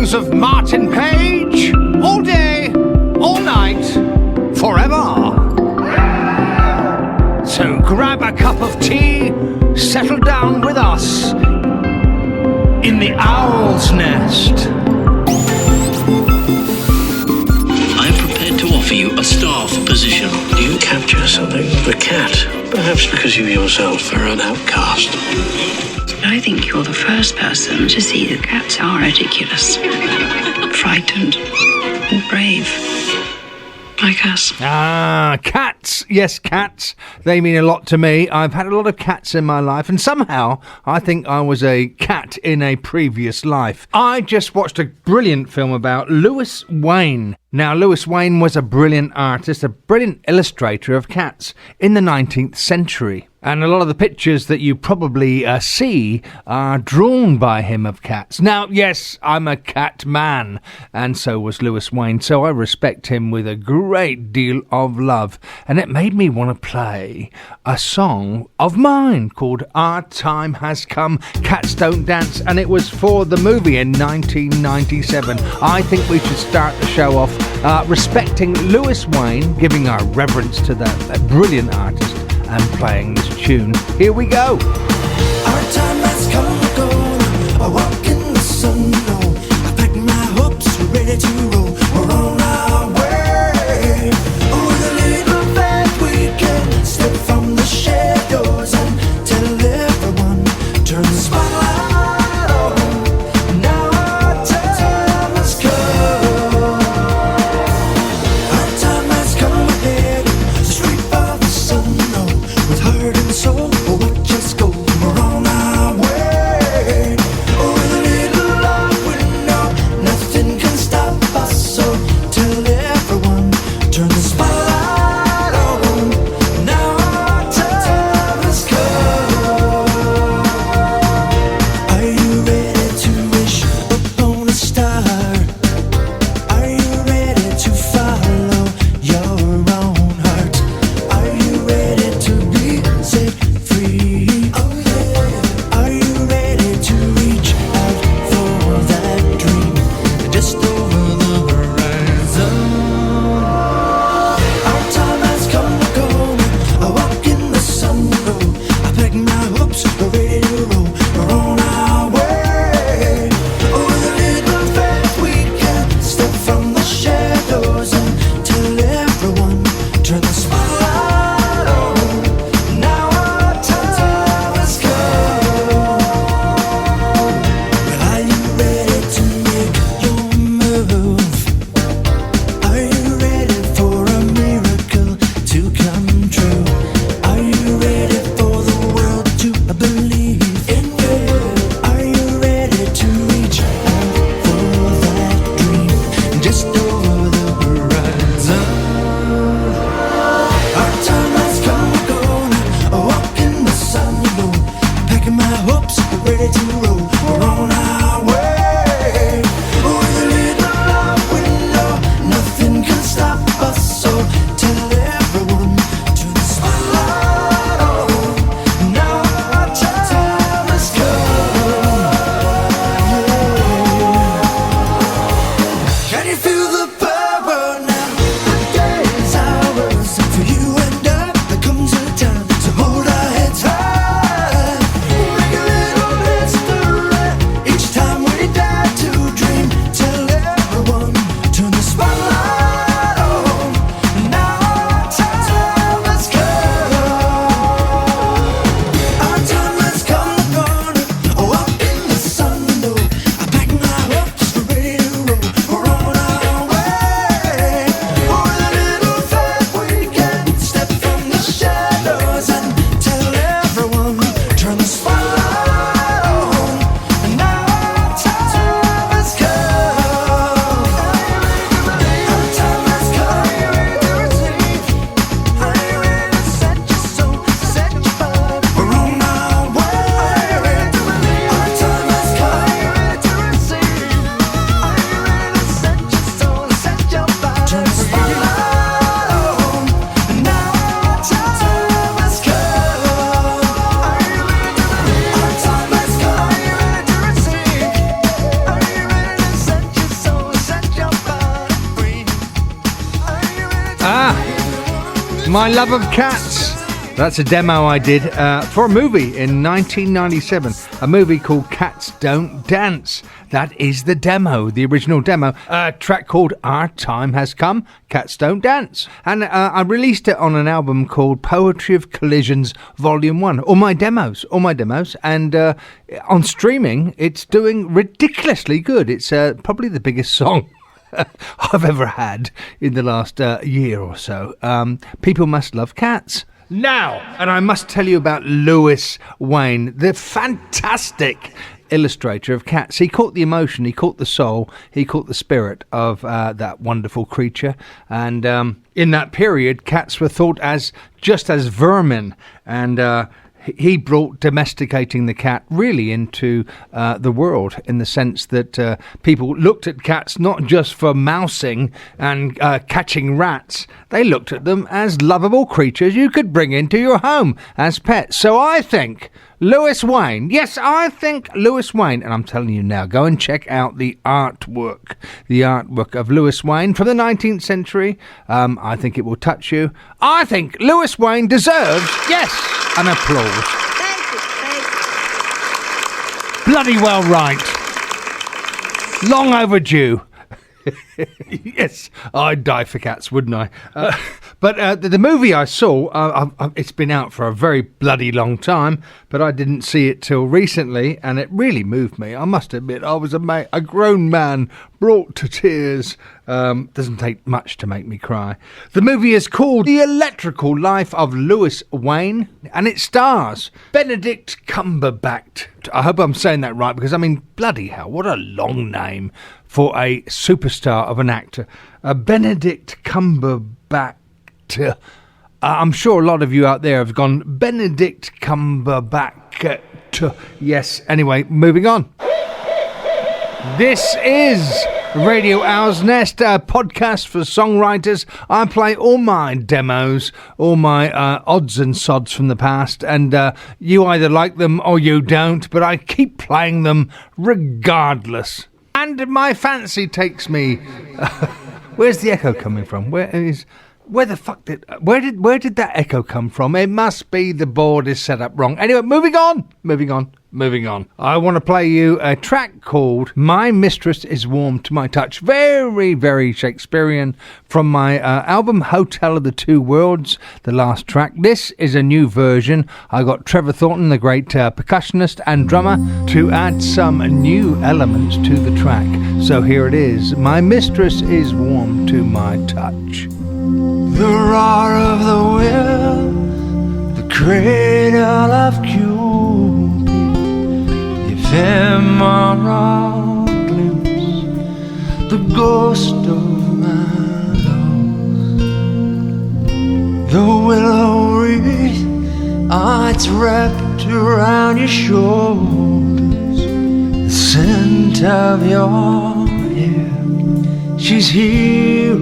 songs of Martin Page, all day, all night, forever. So grab a cup of tea, settle down with us in the Owl's Nest. I'm prepared to offer you a staff position. You capture something of a cat, perhaps because you yourself are an outcast. I think you're the first person to see that cats are ridiculous, frightened, and brave. Like us. Ah, cats. Yes, cats. They mean a lot to me. I've had a lot of cats in my life, and somehow I think I was a cat in a previous life. I just watched a brilliant film about Lewis Wayne. Now, Lewis Wayne was a brilliant artist, a brilliant illustrator of cats in the 19th century. And a lot of the pictures that you probably see are drawn by him of cats. Now, yes, I'm a cat man, and so was Lewis Wayne, so I respect him with a great deal of love. And it made me want to play a song of mine called Our Time Has Come, Cats Don't Dance, and it was for the movie in 1997. I think we should start the show off respecting Lewis Wayne, giving our reverence to that brilliant artist, and playing this tune. Here we go. Our time has come and gone. I walk in the sun. I pack my hopes, we're ready to roll. We're on our way. With a little faith we can step from the shadows and tell everyone, turn the spotlight on. Now our time has come. Our time has come ahead. The street of the sun. With heart and soul, watch us go. We're on our way. My Love of Cats. That's a demo I did for a movie in 1997, a movie called Cats Don't Dance. That is the demo, the original demo, a track called Our Time Has Come, Cats Don't Dance. And I released it on an album called Poetry of Collisions Volume 1, all my demos. And on streaming, it's doing ridiculously good. It's probably the biggest song I've ever had in the last year or so. People must love cats. Now, and I must tell you about Lewis Wayne, the fantastic illustrator of cats. He caught the emotion, he caught the soul, he caught the spirit of that wonderful creature. And in that period, cats were thought as just as vermin, and he brought domesticating the cat really into the world, in the sense that people looked at cats not just for mousing and catching rats. They looked at them as lovable creatures you could bring into your home as pets. So I think Lewis Wayne, yes, I think Lewis Wayne, and I'm telling you now, go and check out the artwork of Lewis Wayne from the 19th century. I think it will touch you. I think Lewis Wayne deserves, yes, an applause. Thank you. Bloody well right. Long overdue. Yes, I'd die for cats, wouldn't I? But the movie I saw, it's been out for a very bloody long time, but I didn't see it till recently, and it really moved me. I must admit, I was a grown man brought to tears. Doesn't take much to make me cry. The movie is called The Electrical Life of Lewis Wayne, and it stars Benedict Cumberbatch. I hope I'm saying that right, because, I mean, bloody hell, what a long name for a superstar of an actor. Benedict Cumberbatch. I'm sure a lot of you out there have gone, Benedict Cumberbatch. Yes, anyway, moving on. This is Radio OwlsNest, a podcast for songwriters. I play all my demos, all my odds and sods from the past, and you either like them or you don't, but I keep playing them regardless. And my fancy takes me... Where's the echo coming from? Where the fuck did that echo come from? It must be the board is set up wrong. Anyway, moving on. I want to play you a track called My Mistress is Warm to My Touch. Very, very Shakespearean, from my album Hotel of the Two Worlds, the last track. This is a new version. I got Trevor Thornton, the great percussionist and drummer, to add some new elements to the track. So here it is. My Mistress is Warm to My Touch. The roar of the wind, the cradle of Cupid, the ephemeral glimpse, the ghost of my love. The willow wreath, it's wrapped around your shoulders, the scent of your hair, she's here.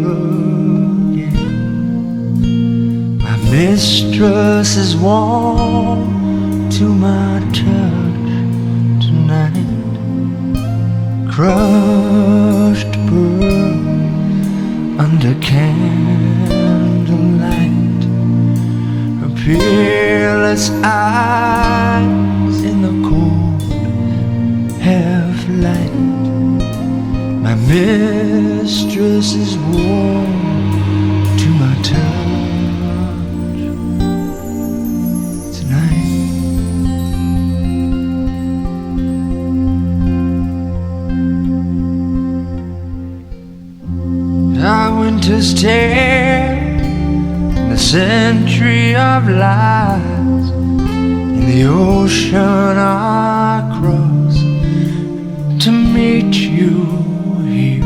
Mistress is warm to my touch tonight, crushed pearl under candlelight, her peerless eyes in the cold half-light. My mistress is warm to my touch. Our winter's tale, the century of lies, in the ocean I cross to meet you here.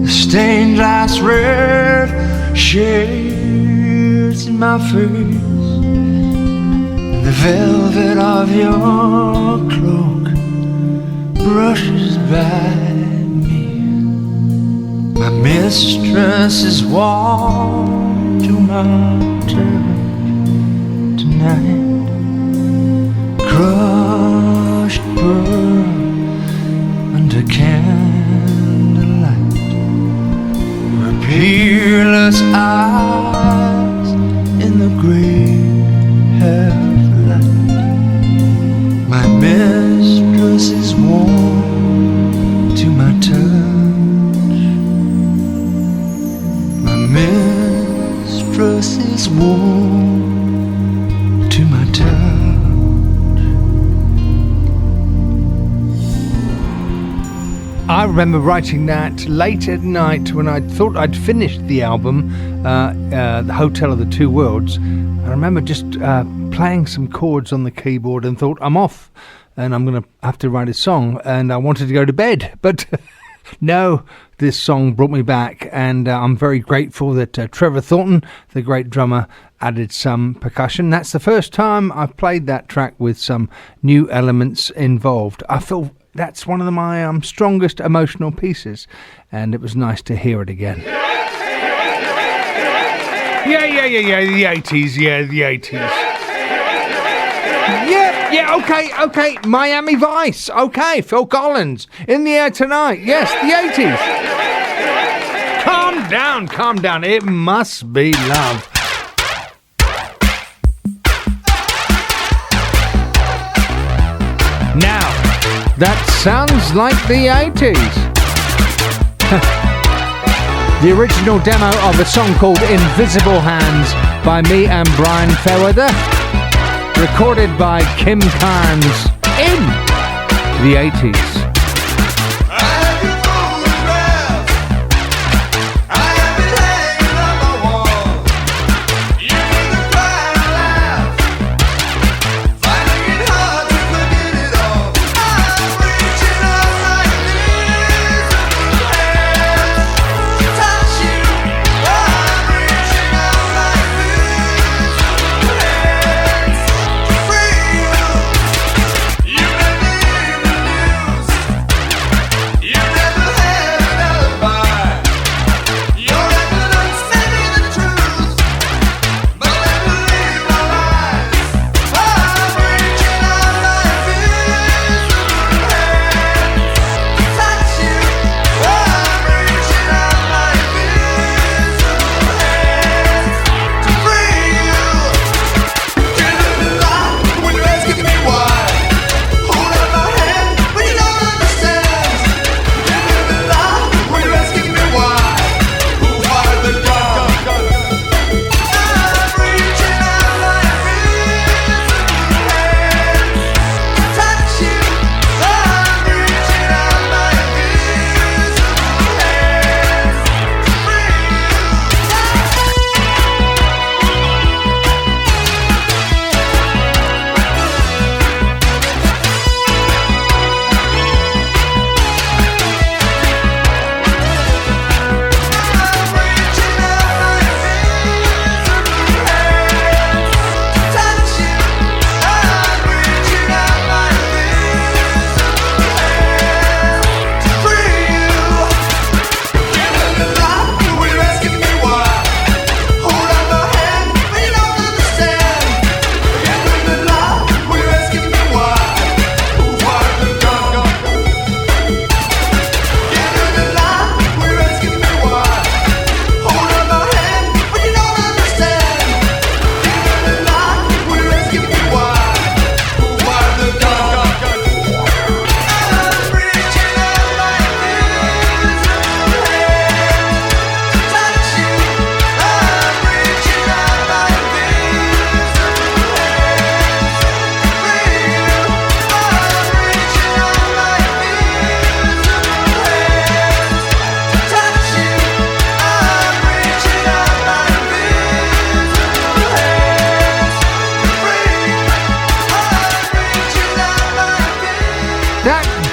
The stained glass red shades in my face, and the velvet of your cloak brushes by. My mistress is warm to my touch tonight, crushed pearl under candlelight, her peerless eyes mistress is warm to my touch. My mistress is warm to my touch. I remember writing that late at night when I thought I'd finished the album, The Hotel of the Two Worlds. I remember just playing some chords on the keyboard and thought, I'm off and I'm going to have to write a song. And I wanted to go to bed, but no, this song brought me back. And I'm very grateful that Trevor Thornton, the great drummer, added some percussion. That's the first time I've played that track with some new elements involved. I feel that's one of my strongest emotional pieces, and it was nice to hear it again. Yeah, the 80s, the 80s. Yeah, okay, Miami Vice, okay, Phil Collins, In the Air Tonight, yes, the 80s. Calm down, it must be love. Now, that sounds like the 80s. The original demo of a song called Invisible Hands by me and Brian Fairweather, recorded by Kim Carnes in the 80s.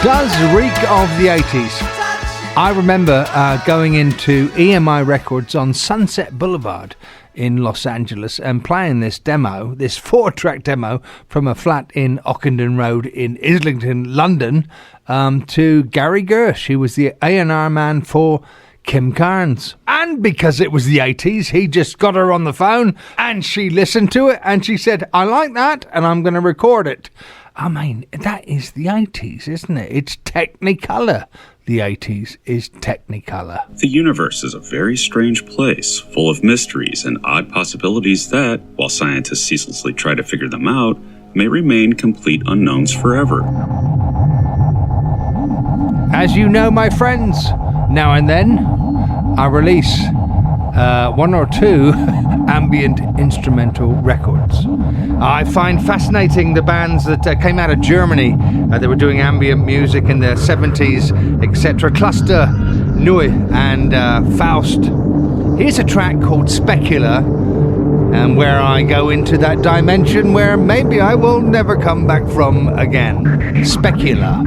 Does reek of the 80s. I remember going into EMI Records on Sunset Boulevard in Los Angeles and playing this demo, this 4-track demo from a flat in Ockenden Road in Islington, London, to Gary Gersh, who was the A&R man for Kim Carnes. And because it was the 80s, he just got her on the phone and she listened to it and she said, I like that and I'm going to record it. I mean, that is the 80s, isn't it? It's Technicolor. The 80s is Technicolor. The universe is a very strange place, full of mysteries and odd possibilities that, while scientists ceaselessly try to figure them out, may remain complete unknowns forever. As you know, my friends, now and then I release one or two ambient instrumental records. I find fascinating the bands that came out of Germany. They were doing ambient music in the 70s, etc. Cluster, Neu and Faust. Here's a track called Specula, and where I go into that dimension where maybe I will never come back from again. Specula.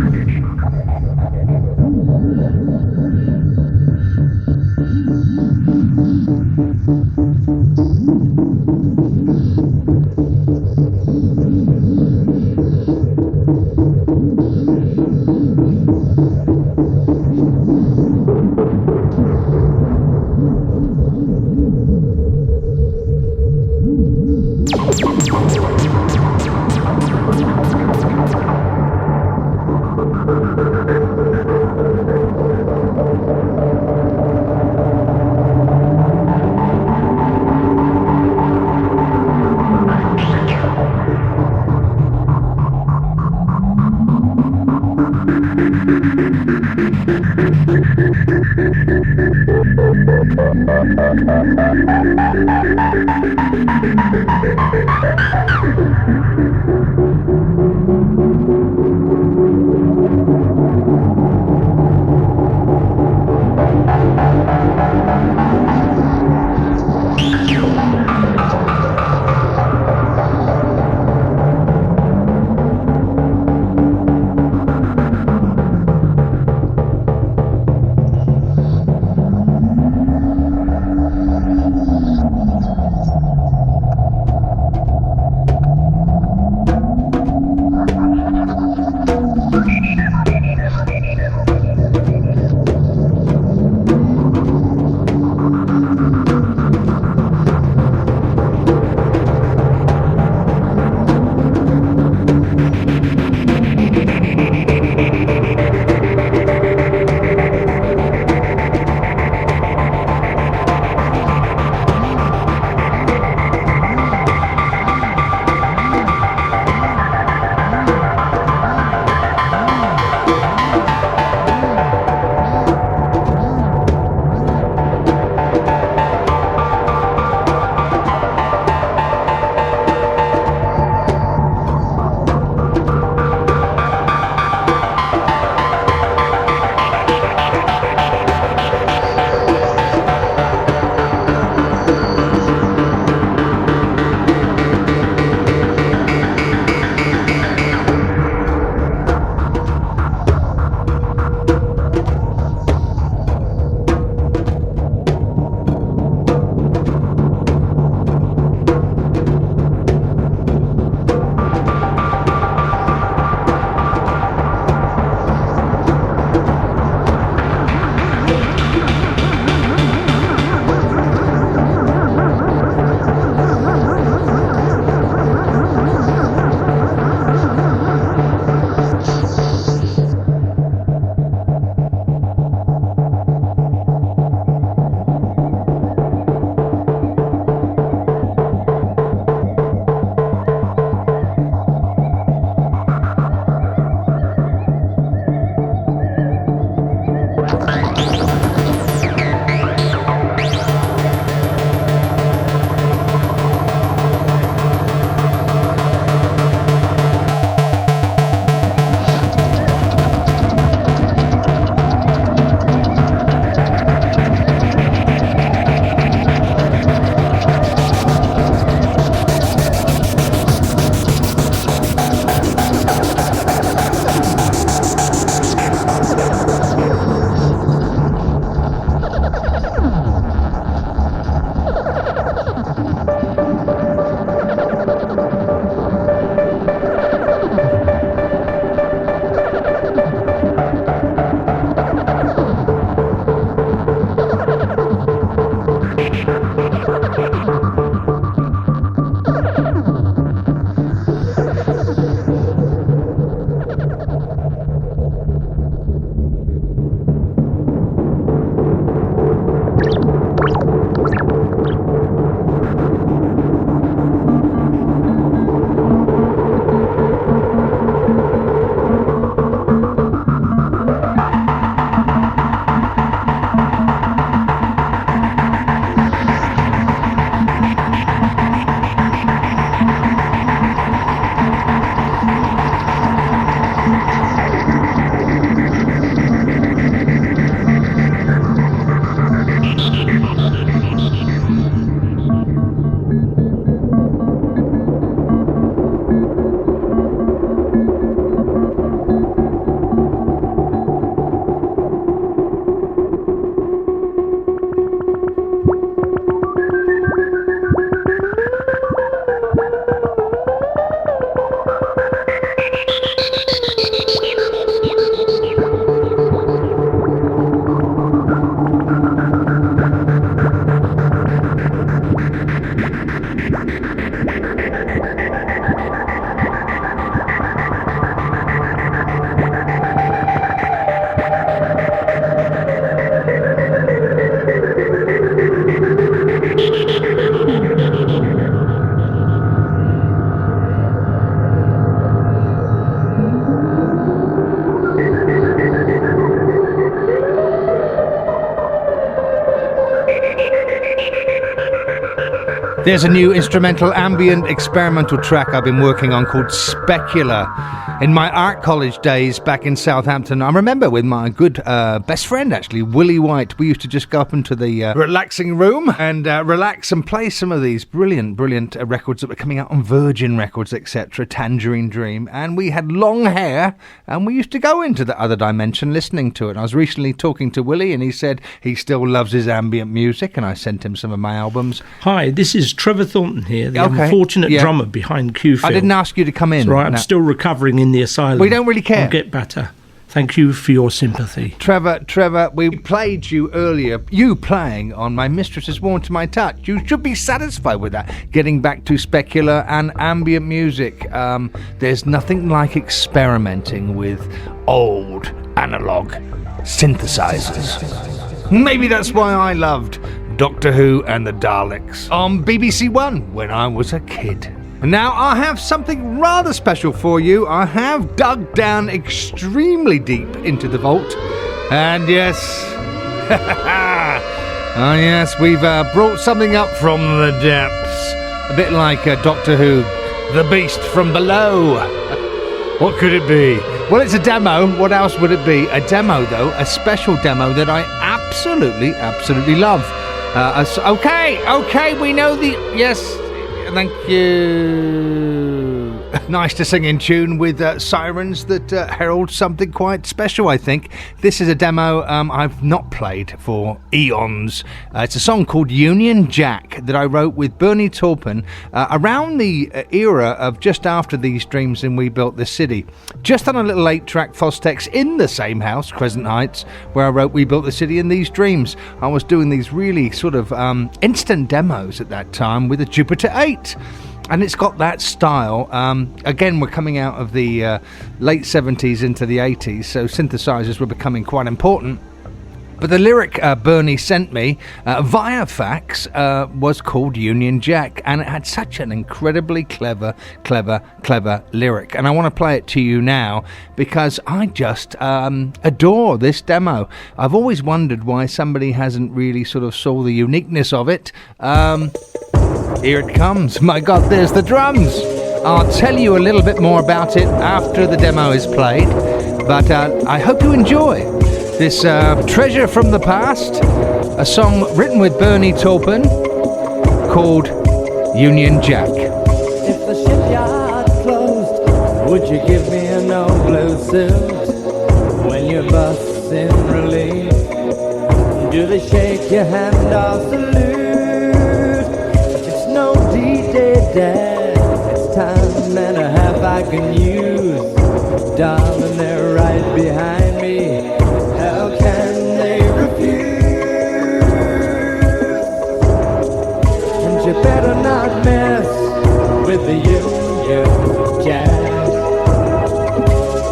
There's a new instrumental ambient experimental track I've been working on called Specular. In my art college days back in Southampton, I remember with my good best friend, actually, Willie White, we used to just go up into the relaxing room and relax and play some of these brilliant records that were coming out on Virgin Records, etc., Tangerine Dream. And we had long hair, and we used to go into the other dimension listening to it. And I was recently talking to Willie, and he said he still loves his ambient music, and I sent him some of my albums. Hi, this is Trevor Thornton here, the unfortunate drummer behind Q-Film. I didn't ask you to come in. That's right, I'm still recovering in the asylum. We don't really care. I'll get better. Thank you for your sympathy. Trevor, we played you earlier. You playing on My Mistress Is Worn to My Touch. You should be satisfied with that. Getting back to specular and ambient music. There's nothing like experimenting with old analog synthesizers. Maybe that's why I loved Doctor Who and the Daleks on BBC One when I was a kid. Now I have something rather special for you. I have dug down extremely deep into the vault, and yes, we've brought something up from the depths, a bit like Doctor Who, the beast from below. What could it be? Well, it's a demo. What else would it be? A demo, though, a special demo that I absolutely love. Okay, we know the... Yes, thank you. Nice to sing in tune with sirens that herald something quite special, I think. This is a demo I've not played for eons. It's a song called Union Jack that I wrote with Bernie Taupin around the era of just after these dreams and We Built This City. Just on a little 8-track Fostex in the same house, Crescent Heights, where I wrote We Built the City and These Dreams. I was doing these really sort of instant demos at that time with a Jupiter 8. And it's got that style. Again, we're coming out of the late 70s into the 80s, so synthesizers were becoming quite important. But the lyric Bernie sent me via fax was called Union Jack, and it had such an incredibly clever lyric. And I want to play it to you now because I just adore this demo. I've always wondered why somebody hasn't really sort of saw the uniqueness of it. Here it comes. My God, there's the drums. I'll tell you a little bit more about it after the demo is played, but I hope you enjoy this treasure from the past, a song written with Bernie Taupin called Union Jack. If the shipyard closed, would you give me a no blue suit? When you're busting relief, do they shake your hand or salute? It's no D-Day, Dad, it's time and a half I can use. Darling, they're right behind me. How can they refuse? And you better not mess with the Union Jack.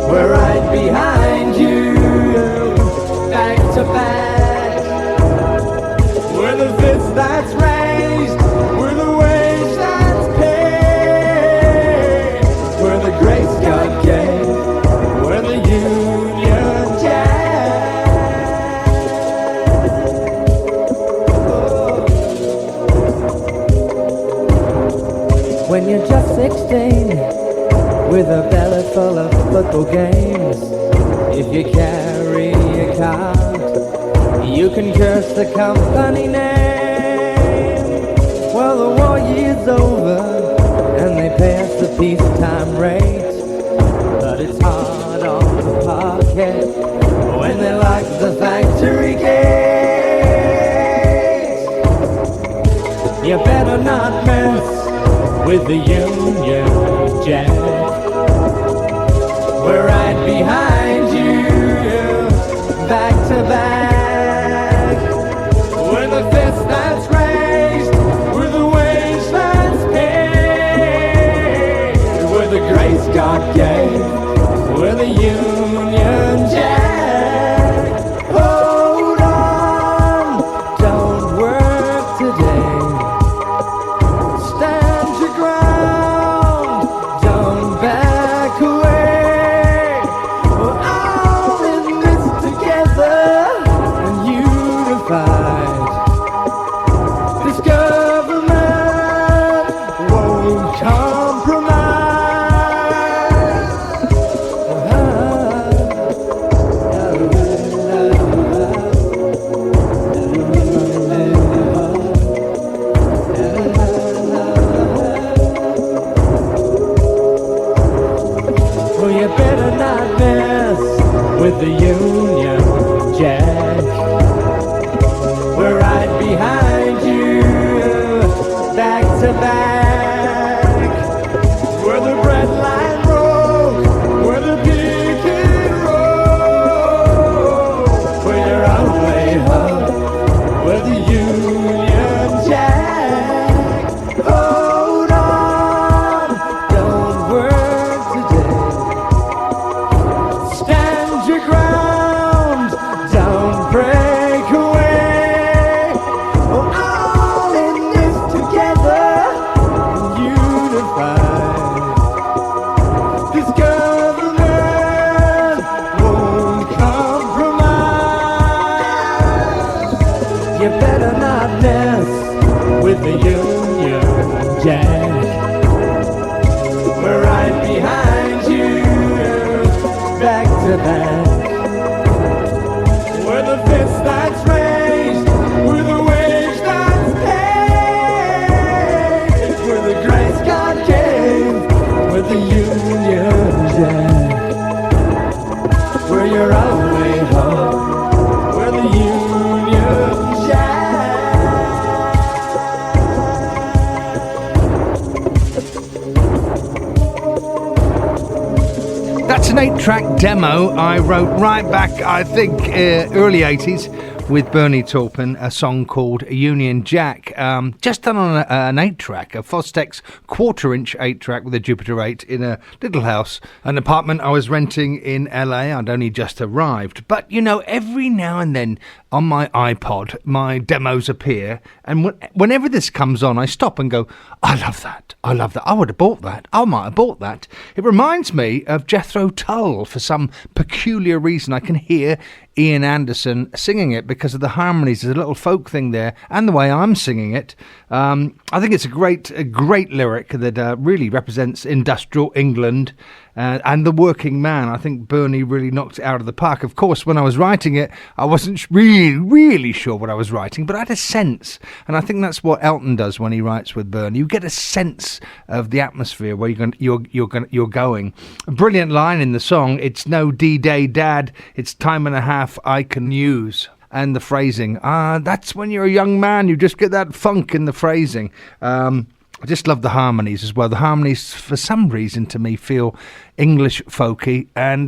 We're right behind you, back to back. We're the fist that's raised, we're the wage that's paid. We're the grace God gave, we're the Union Jack. When you're just 16, with a belly full of football games, if you carry a card, you can curse the company name. Well, the war year's over, and they pay us the peacetime rate, but it's hard on the pocket when they lock the factory gates. You better not mess with the Union Jack. We're right behind you, back to back. We're the fist that's raised, we're the wage that's paid. We're the grace God gave, we're the Union Jack. Hold on, don't work today. Stand your ground, don't back away. with the Union Jack. We're right behind you, back to back. Where the bread line broke, where the picket road, where you're on way home, where the Union Jack. Hold on, don't work today. Stand your ground, don't break away. We're all in this together, unified. This government won't compromise. You better not mess with the Union Jack. We're right behind you, back to back. Where the fist that's raised, where the wage that's paid, where the grace God gave, where the Union Jack. Where you're on the way home, where the Union Jack. That's an 8-track demo I wrote right back, I think, early 80s with Bernie Taupin, a song called Union Jack. Just done on an 8-track, a Fostex quarter-inch 8-track with a Jupiter 8 in a little house, an apartment I was renting in LA. I'd only just arrived. But, you know, every now and then on my iPod, my demos appear, and whenever this comes on, I stop and go, I love that. I love that. I would have bought that. I might have bought that. It reminds me of Jethro Tull. For some peculiar reason, I can hear Ian Anderson singing it because of the harmonies. There's a little folk thing there, and the way I'm singing it. I think it's a great lyric that really represents industrial England and the working man. I think Bernie really knocked it out of the park. Of course, when I was writing it, I wasn't really sure what I was writing, but I had a sense, and I think that's what Elton does when he writes with Bernie. You get a sense of the atmosphere where you're going. A brilliant line in the song: "It's no D-Day, Dad. It's time and a half I can use." And the phrasing, that's when you're a young man, you just get that funk in the phrasing. I just love the harmonies as well. The harmonies, for some reason, to me, feel English folky. And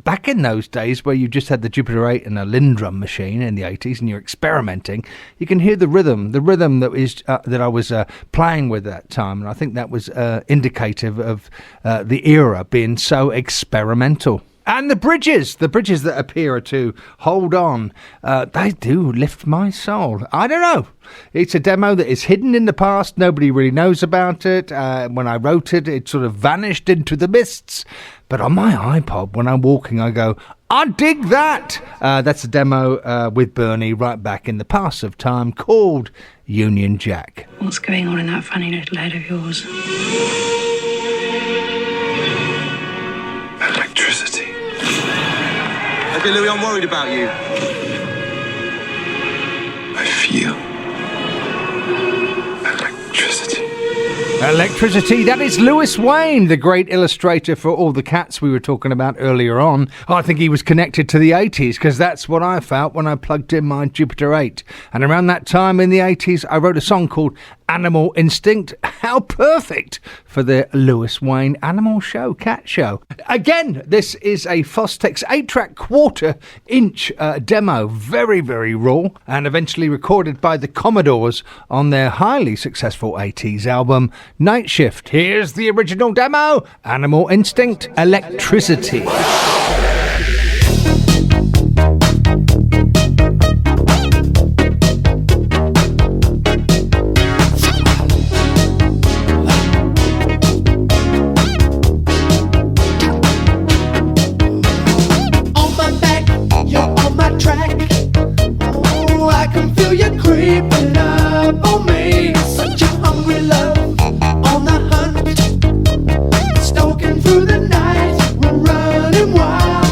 back in those days where you just had the Jupiter 8 and a Lindrum machine in the 80s and you're experimenting, you can hear the rhythm that is that I was playing with at that time. And I think that was indicative of the era being so experimental. And the bridges that appear to Hold On, they do lift my soul. I don't know. It's a demo that is hidden in the past. Nobody really knows about it. When I wrote it, it sort of vanished into the mists. But on my iPod, when I'm walking, I go, I dig that. That's a demo with Bernie right back in the past of time called Union Jack. What's going on in that funny little head of yours? Electricity. Okay, Louis, I'm worried about you. I feel electricity. Electricity, that is Lewis Wayne, the great illustrator for all the cats we were talking about earlier on. I think he was connected to the 80s because that's what I felt when I plugged in my Jupiter 8. And around that time in the 80s, I wrote a song called Animal Instinct. How perfect for the Lewis Wayne animal show, cat show. Again, this is a Fostex 8-track quarter-inch demo, very, very raw, and eventually recorded by the Commodores on their highly successful 80s album, Night Shift. Here's the original demo, Animal Instinct, Electricity. Creeping up on me, such a hungry love on the hunt, stalking through the night, we're running wild.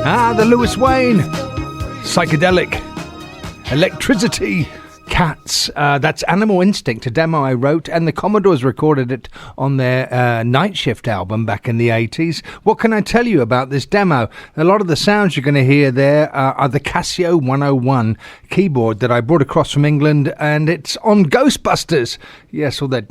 The Lewis Wayne, psychedelic, electricity, cats. That's Animal Instinct, a demo I wrote, and the Commodores recorded it on their Night Shift album back in the 80s. What can I tell you about this demo? A lot of the sounds you're going to hear there are the Casio 101 keyboard that I brought across from England, and it's on Ghostbusters. Yes, all that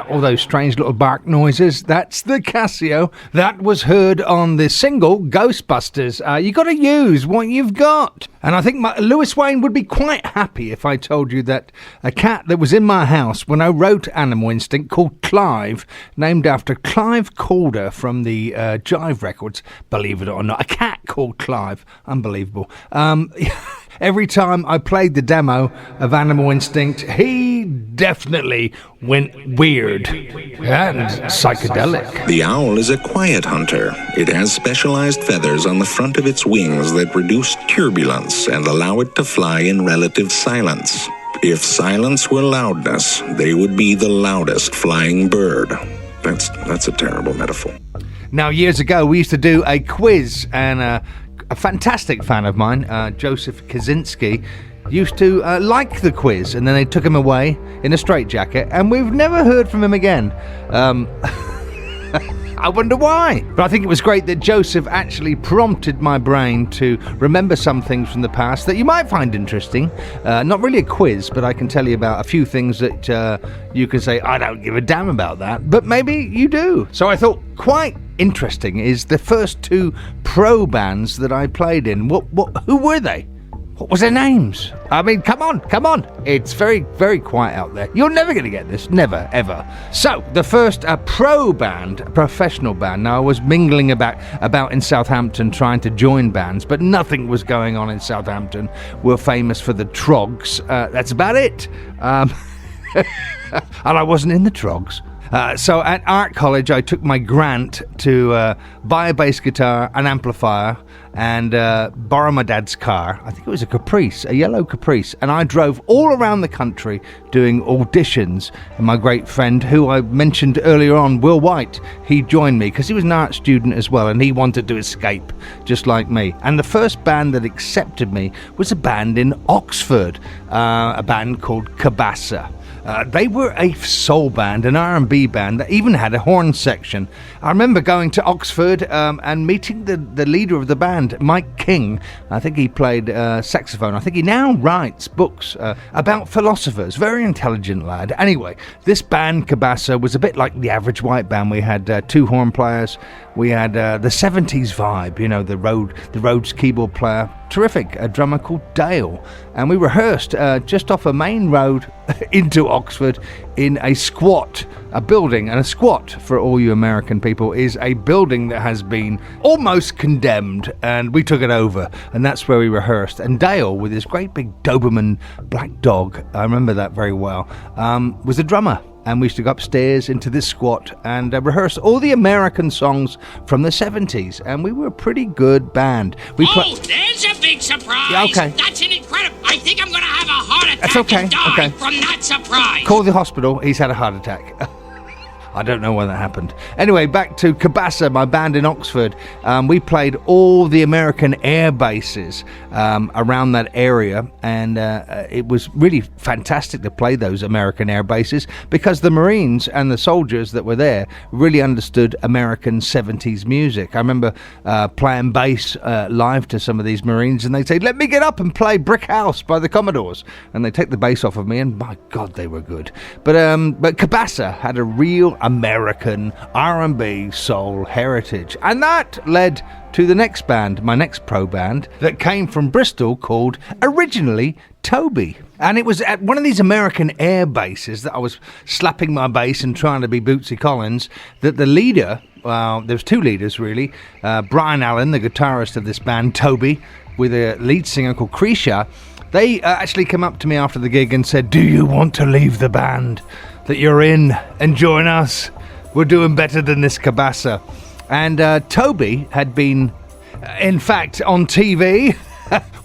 all those strange little bark noises. That's the Casio. That was heard on the single Ghostbusters. You got to use what you've got. And I think Lewis Wayne would be quite happy if I told you that a cat that was in my house when I wrote Animal Instinct, called Clive, named after Clive Calder from the Jive records, believe it or not. A cat called Clive. Unbelievable. Every time I played the demo of Animal Instinct, he definitely went weird and psychedelic. The owl is a quiet hunter. It has specialized feathers on the front of its wings that reduce turbulence and allow it to fly in relative silence. If silence were loudness, they would be the loudest flying bird. That's a terrible metaphor. Now, years ago, we used to do a quiz, and a fantastic fan of mine, Joseph Kaczynski, used to like the quiz, and then they took him away in a straitjacket, and we've never heard from him again. I wonder why. But I think it was great that Joseph actually prompted my brain to remember some things from the past that you might find interesting. Not really a quiz, but I can tell you about a few things that you can say, I don't give a damn about that, but maybe you do. So I thought quite interesting is the first two pro bands that I played in. Who were they? What was their names? I mean, come on. It's very, very quiet out there. You're never going to get this. Never, ever. So, the first pro band, a professional band. Now, I was mingling about in Southampton trying to join bands, but nothing was going on in Southampton. We're famous for the Trogs. That's about it. And I wasn't in the Trogs. So at art college, I took my grant to buy a bass guitar, an amplifier, and borrow my dad's car. I think it was a Caprice, a yellow Caprice. And I drove all around the country doing auditions. And my great friend, who I mentioned earlier on, Will White, he joined me because he was an art student as well, and he wanted to escape, just like me. And the first band that accepted me was a band in Oxford, a band called Cabasa. They were a soul band, an R&B band that even had a horn section. I remember going to Oxford and meeting the leader of the band, Mike King. I think he played saxophone. I think he now writes books about philosophers. Very intelligent lad. Anyway, this band, Cabasa, was a bit like the average white band. We had two horn players. We had the 70s vibe, you know, the Rhodes keyboard player. Terrific, a drummer called Dale. And we rehearsed just off a main road into Oxford in a squat, a building. And a squat, for all you American people, is a building that has been almost condemned, and we took it over. And that's where we rehearsed. And Dale, with his great big Doberman black dog, I remember that very well, was a drummer. And we used to go upstairs into this squat and rehearse all the American songs from the 70s. And we were a pretty good band. There's a big surprise. Yeah, okay. That's an incredible... I think I'm going to have a heart attack. That's okay. And die Okay. from that surprise. Call the hospital. He's had a heart attack. I don't know when that happened. Anyway, back to Cabasa, my band in Oxford. We played all the American air bases around that area, and it was really fantastic to play those American air bases because the Marines and the soldiers that were there really understood American 70s music. I remember playing bass live to some of these Marines, and they'd say, "Let me get up and play Brick House by the Commodores." And they take the bass off of me, and my God, they were good. But Cabasa had a real American R&B soul heritage, and that led to the next band, my next pro band, that came from Bristol, called originally Toby. And it was at one of these American air bases that I was slapping my bass and trying to be Bootsy Collins, that the leader, there's two leaders really, Brian Allen, the guitarist of this band, Toby, with a lead singer called Creesha. They actually came up to me after the gig and said, "Do you want to leave the band that you're in and join us? We're doing better than this Cabasa." And Toby had been, in fact, on TV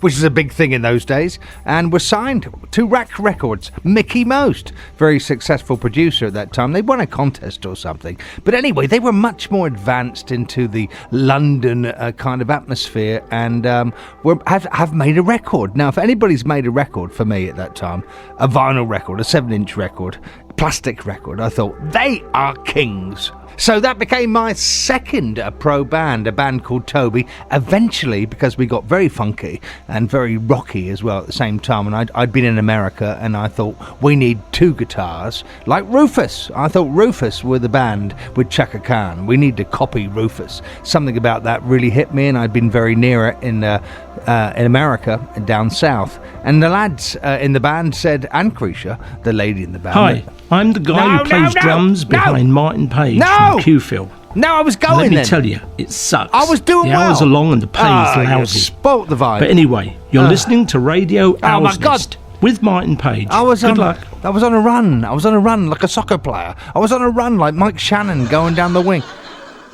which is a big thing in those days, and were signed to Rack Records. Mickey Most, very successful producer at that time. They won a contest or something. But anyway, they were much more advanced into the London kind of atmosphere, and have made a record. Now, if anybody's made a record for me at that time, a vinyl record, a 7-inch record, plastic record, I thought, they are kings. So that became my second pro band, a band called Toby. Eventually, because we got very funky and very rocky as well at the same time, and I'd been in America, and I thought, we need 2 guitars, like Rufus. I thought Rufus were the band with Chaka Khan. We need to copy Rufus. Something about that really hit me, and I'd been very near it in America, down south. And the lads in the band said, and Creesha, the lady in the band. Hi, I'm the guy who plays drums behind Martin Page from Q-Phil. No, I was going. Let me tell you, it sucks. I was doing the well. The hours are long and the pay is lousy. You spoilt the vibe. But anyway, you're listening to Radio OwlsNest. Oh my God. With Martin Page. Good luck. I was on a run. I was on a run like a soccer player. I was on a run like Mike Shannon going down the wing.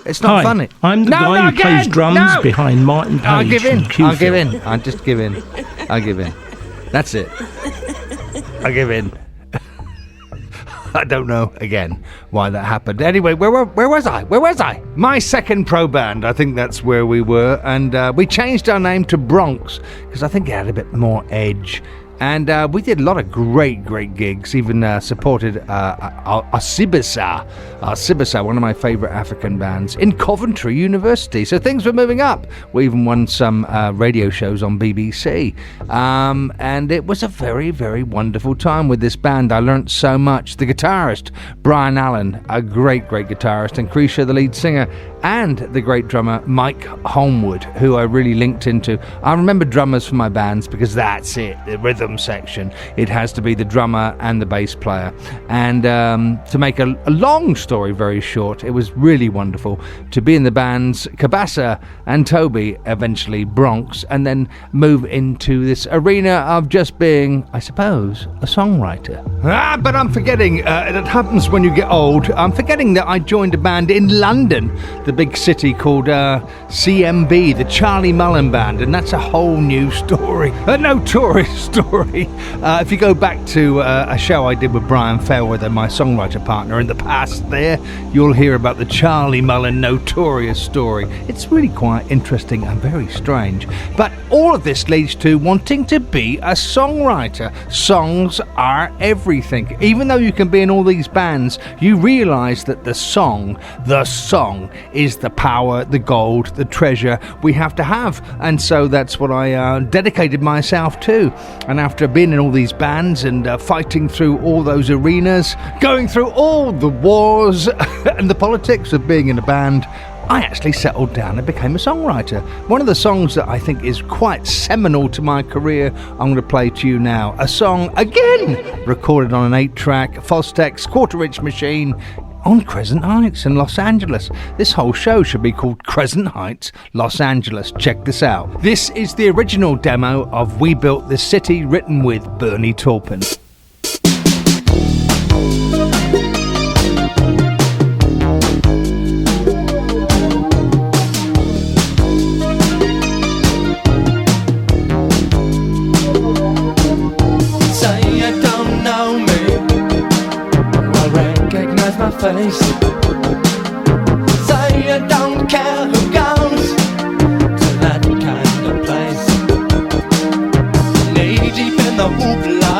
It's not funny. I'm the guy who plays drums behind Martin Page. I'll give in. I'll give in. I'll just give in. I'll give in. That's it. I'll give in. I don't know, again, why that happened. Anyway, where was I? My second pro band, I think that's where we were. And we changed our name to Bronx, because I think it had a bit more edge. And we did a lot of great gigs, even supported Sibisa, one of my favourite African bands, in Coventry University. So things were moving up. We even won some radio shows on BBC. And it was a very, very wonderful time with this band. I learnt so much. The guitarist, Brian Allen, a great guitarist, and Creesha, the lead singer, and the great drummer, Mike Holmwood, who I really linked into. I remember drummers for my bands because that's it, the rhythm section. It has to be the drummer and the bass player. And to make a long story very short, it was really wonderful to be in the bands Kabasa and Toby, eventually Bronx, and then move into this arena of just being, I suppose, a songwriter. But I'm forgetting, it happens when you get old, I'm forgetting that I joined a band in London, the big city called CMB, the Charlie Mullen Band, and that's a whole new story, a notorious story. If you go back to a show I did with Brian Fairweather, my songwriter partner, in the past there, you'll hear about the Charlie Mullen notorious story. It's really quite interesting and very strange. But all of this leads to wanting to be a songwriter. Songs are everything. Even though you can be in all these bands, you realise that the song is the power, the gold, the treasure we have to have. And so that's what I dedicated myself to. And after being in all these bands and fighting through all those arenas, going through all the wars and the politics of being in a band, I actually settled down and became a songwriter. One of the songs that I think is quite seminal to my career, I'm going to play to you now. A song, again, recorded on an 8-track Fostex quarter-inch machine on Crescent Heights in Los Angeles. This whole show should be called Crescent Heights, Los Angeles. Check this out. This is the original demo of We Built This City, written with Bernie Taupin. Face. Say you don't care who goes to that kind of place. Knee deep in the hoopla,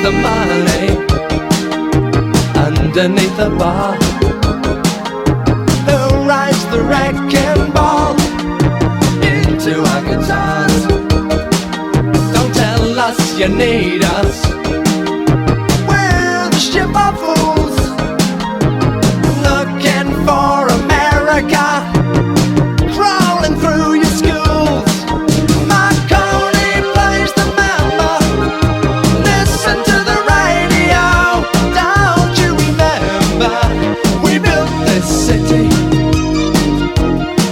the money underneath the bar? Who rides the wrecking ball into our guitars? Don't tell us you need us. We're the ship of fools looking for America, crawling through your schools. Marconi plays the mamba. Listen to the radio. Don't you remember? We built this city.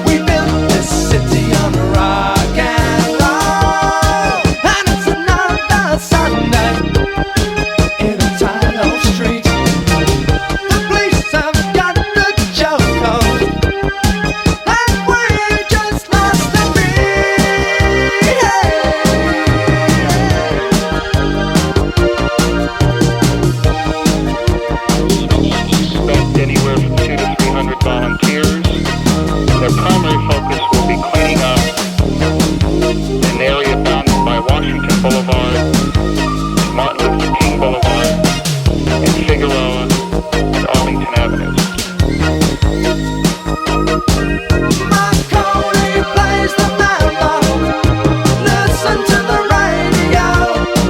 We built this city on rock and roll. And it's another Sunday in a title street. The police have got the joke on, and we just lost the beat. Expect anywhere from 200 to 300 volunteers. Their primary focus will be cleaning up an area bounded by Washington Boulevard, Martin Luther King Boulevard, and Figueroa and Arlington Avenues. Marconi plays the mamba. Listen to the radio.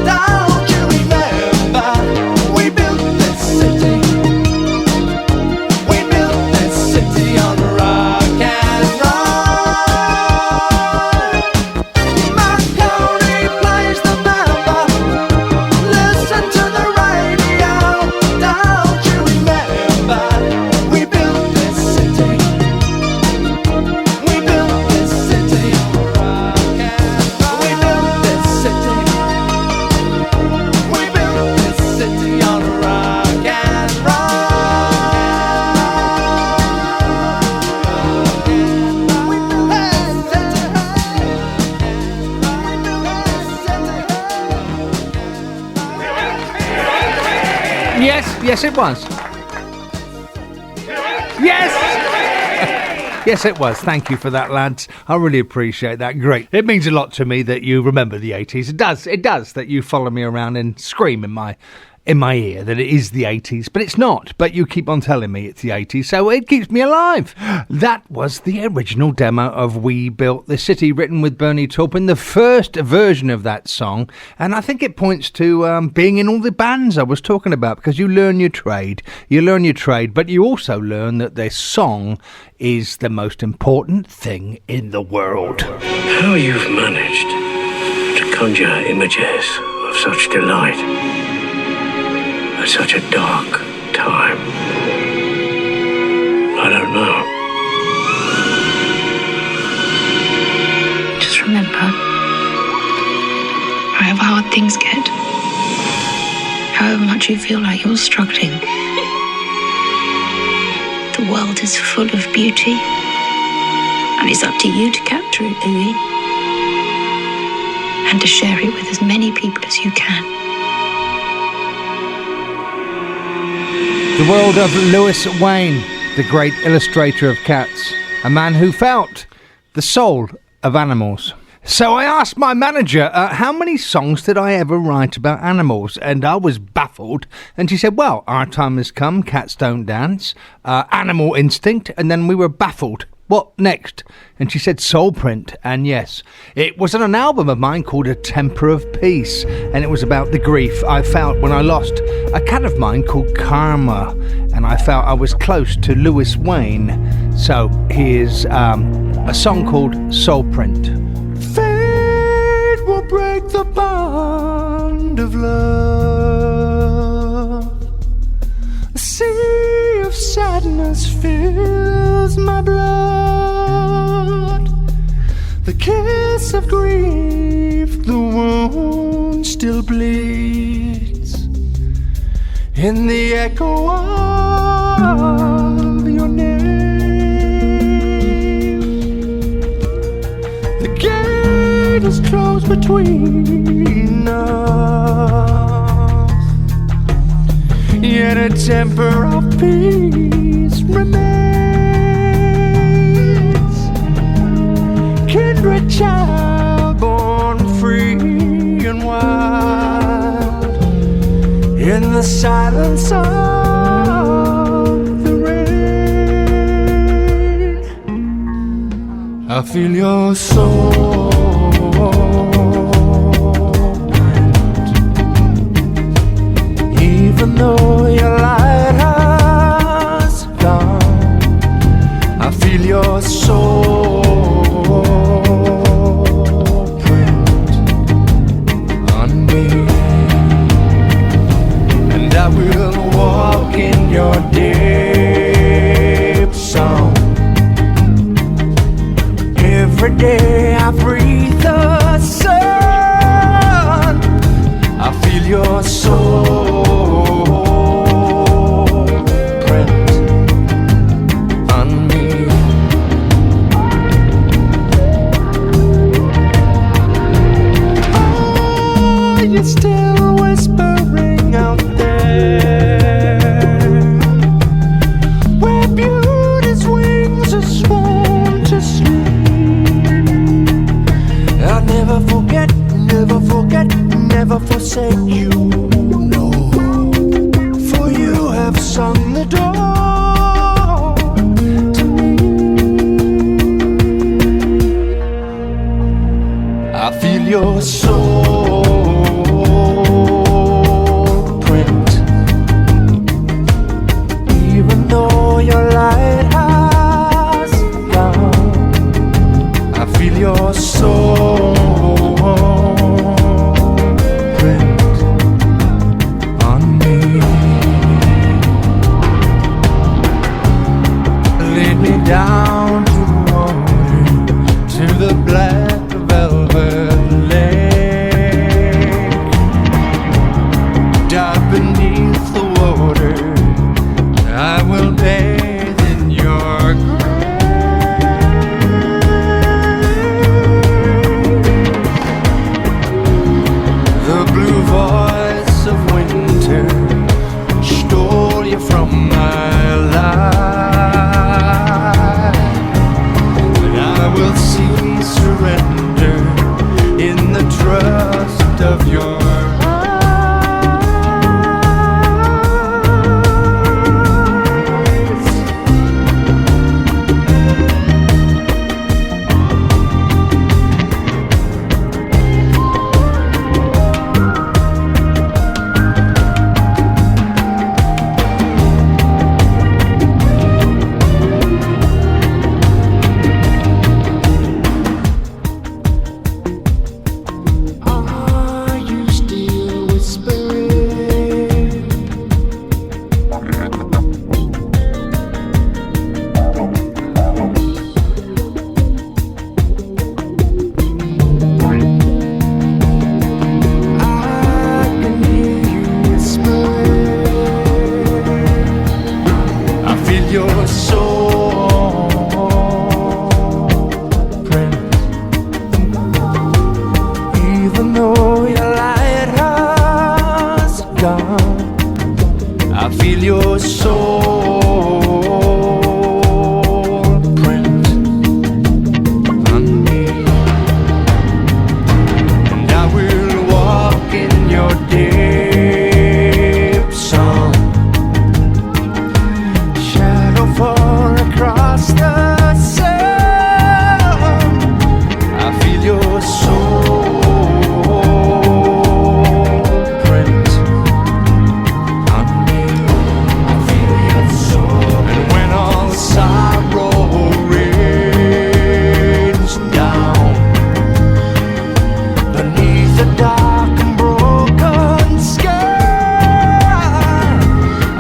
Don't you remember? We built this city. We built this city on rock and roll. Marconi plays the mamba. Listen to the radio. Don't you remember? We built this city. We built this city on rock and roll. We built this city. We built this city on rock and Yes, it was. Yes! Yes, it was. Thank you for that, lads. I really appreciate that. Great. It means a lot to me that you remember the 80s. It does that you follow me around and scream in my ear that it is the 80s, but it's not. But you keep on telling me it's the 80s, so it keeps me alive. That was the original demo of We Built the City, written with Bernie Taupin, the first version of that song. And I think it points to being in all the bands I was talking about, because you learn your trade. You learn your trade, but you also learn that this song is the most important thing in the world. How you've managed to conjure images of such delight at such a dark time, I don't know. Just remember, however hard things get, however much you feel like you're struggling, the world is full of beauty, and it's up to you to capture it, Louis, and to share it with as many people as you can. The world of Lewis Wayne, the great illustrator of cats, a man who felt the soul of animals. So I asked my manager, how many songs did I ever write about animals? And I was baffled. And she said, well, Our Time Has Come, Cats Don't Dance, Animal Instinct, and then we were baffled. What next? And she said Soulprint, and yes, it was on an album of mine called A Temper of Peace, and it was about the grief I felt when I lost a cat of mine called Karma, and I felt I was close to Lewis Wayne. So here's a song called Soulprint. Fate will break the bond of love. A sea of sadness fills my blood. The kiss of grief, the wound still bleeds in the echo of your name. The gate is closed between us, yet a temper of peace remains. Kindred child born free and wild, the silence of the rain. I feel your soul. Even though your light has gone, I feel your soul print on me, and I will walk in your deep song. Every day I breathe the sun, I feel your soul print on me. Are you still whispering out there, where beauty's wings are sworn to sleep? I'll never forget, never forget, never forsake you. No, for you have sung the door to me. I feel your soul print, even though your light has gone. I feel your soul print on me. Lead me down to the water, to the black velvet lake. Dive beneath the water, I will bathe in your the blue voice of winter stole you from my life, but I will see surrender in the trust of your Are you still whispering? I can hear you whispering. I feel your soul print, even though your light has gone. I feel your soul print on me, and I will walk in your deep song. Shadow fall across the sun, I feel your soul print on me. I feel your soul. And when all sorrow rains down beneath the dark and broken sky,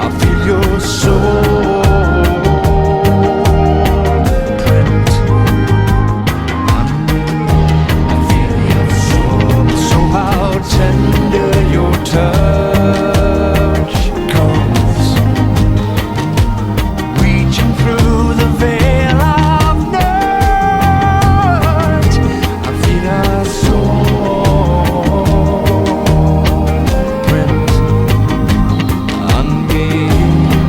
I feel your soul print on me. I feel your soul. So how tender your touch comes, reaching through the veil of night. I feel our soul print on me.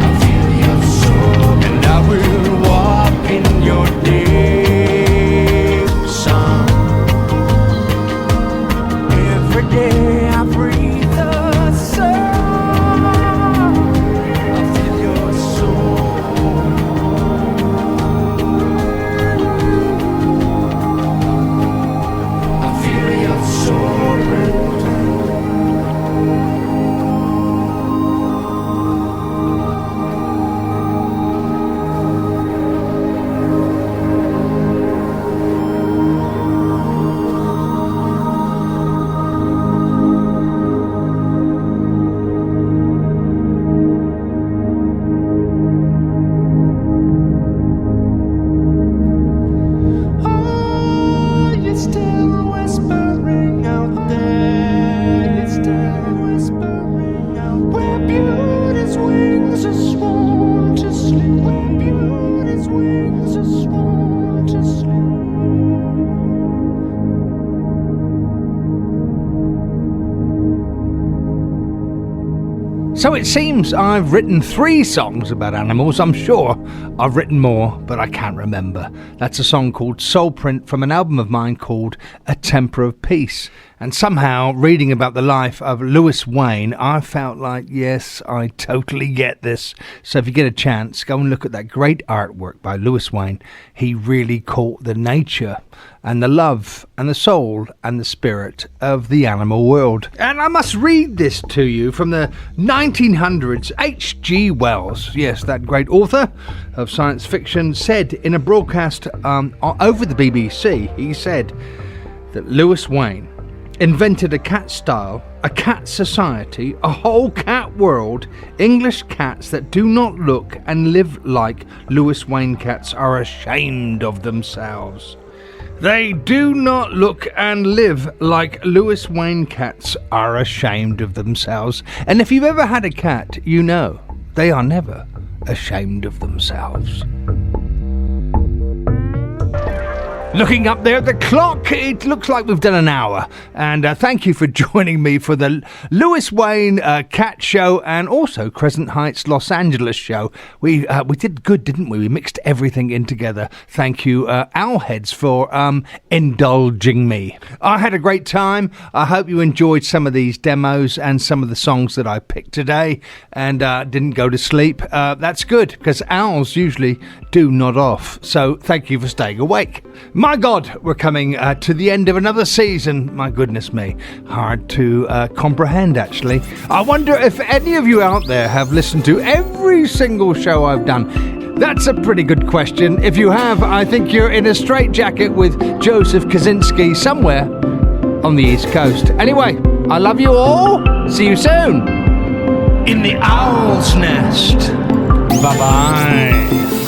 I feel your soul, and I will walk in your deep song. Every day I breathe the sun. So it seems I've written 3 songs about animals. I'm sure I've written more, but I can't remember. That's a song called Soul Print from an album of mine called A Temper of Peace. And somehow, reading about the life of Lewis Wayne, I felt like, yes, I totally get this. So if you get a chance, go and look at that great artwork by Lewis Wayne. He really caught the nature and the love and the soul and the spirit of the animal world. And I must read this to you from the 1900s. H.G. Wells, yes, that great author of science fiction, said in a broadcast over the BBC, he said that Lewis Wayne invented a cat style, a cat society, a whole cat world. English cats that do not look and live like Lewis Wayne cats are ashamed of themselves. They do not look and live like Lewis Wayne cats are ashamed of themselves. And if you've ever had a cat, you know they are never ashamed of themselves. Looking up there at the clock, it looks like we've done an hour. And thank you for joining me for the Lewis Wayne Cat Show and also Crescent Heights Los Angeles show. We did good, didn't we? We mixed everything in together. Thank you, OwlHeads, for indulging me. I had a great time. I hope you enjoyed some of these demos and some of the songs that I picked today and didn't go to sleep. That's good, because owls usually do nod off. So thank you for staying awake. My God, we're coming to the end of another season. My goodness me. Hard to comprehend, actually. I wonder if any of you out there have listened to every single show I've done. That's a pretty good question. If you have, I think you're in a straitjacket with Joseph Kaczynski somewhere on the East Coast. Anyway, I love you all. See you soon in the Owl's Nest. Bye-bye.